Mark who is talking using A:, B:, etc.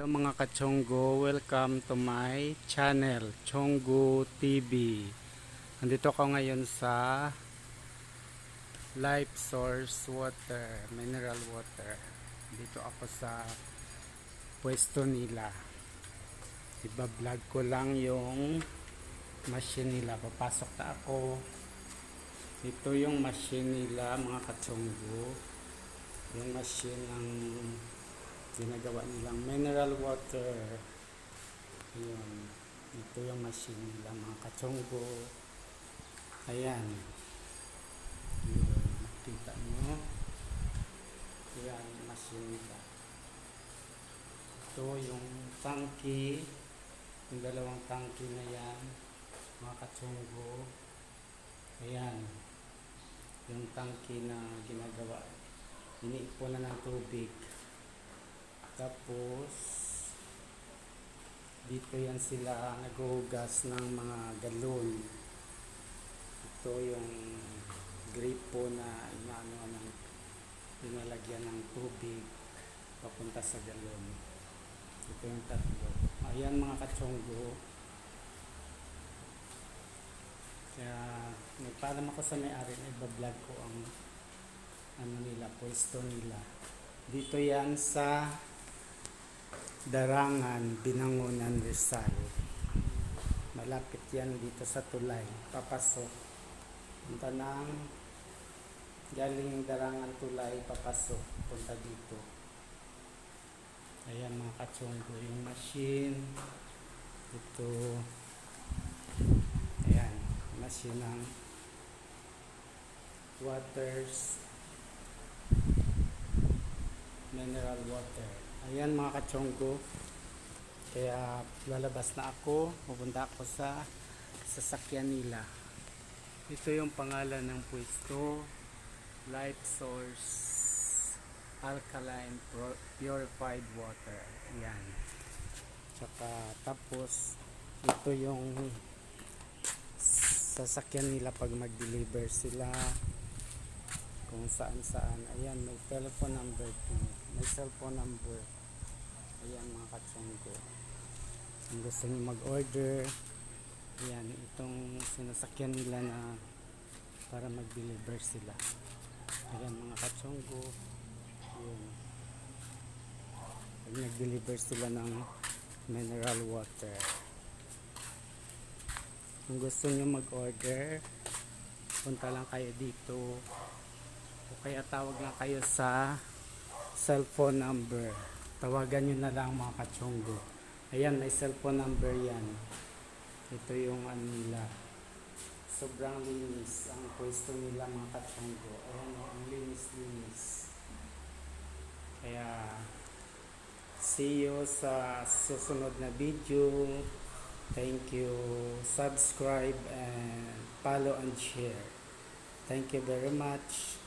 A: Hello mga kachonggo, welcome to my channel, Chonggo TV. Nandito ako ngayon sa Life Source Water, Mineral Water. Dito ako sa pwesto nila. Iba-vlog ko lang yung machine nila. Papasok na ako. Ito yung machine nila mga kachonggo. Yung machine ng ginagawa nilang mineral water. Yun. Ito yung machine nila mga kachonggo. Ayan. Yun. Nakita nyo. Ayan yung machine nila. Ito yung tangki. Yung dalawang tangki na yan mga kachonggo. Ayan. Yung tangki na ginagawa. Iniipon na ng tubig. Tapos dito yan sila naghuhugas ng mga galon. Ito yung gripo na inaano ng pinalagyan ng tubig papunta sa galon. Ito yung tatlo. Ayan mga kachonggo. Kaya nagpaalam ako sa may-ari na iba-vlog ko ang ano nila, pwesto nila. Dito yan sa Darangan, Binangonan, Rizal. Malapit yan dito sa tulay. Papasok. Punta ng galing Darangan tulay, papasok. Punta dito. Ayan mga kachonggo, yung machine. Ito. Ayan, machine ng waters. Mineral water. Ayan mga kachonggo. Kaya lalabas na ako. Pupunta ako sa sasakyan nila. Ito yung pangalan ng pwesto. Life Source Alkaline Purified Water. Ayan. Tsaka tapos ito yung sasakyan nila pag mag-deliver sila kung saan saan. Ayan, may telephone number po. May cellphone number. Ayan mga kachonggo. Kung gusto nyo mag-order, ayan, itong sinasakyan nila na para mag-deliver sila. Ayan mga kachonggo. Ayan. Pag nag-deliver sila ng mineral water. Kung gusto nyo mag-order, punta lang kayo dito. O kaya tawag lang kayo sa cellphone number. Tawagan nyo na lang mga kachonggo. Ayan, may cellphone number yan. Ito yung ano nila. Sobrang linis ang pwesto nila mga kachonggo. Ayan o, ang linis-linis. Kaya see you sa susunod na video. Thank you. Subscribe and follow and share. Thank you very much.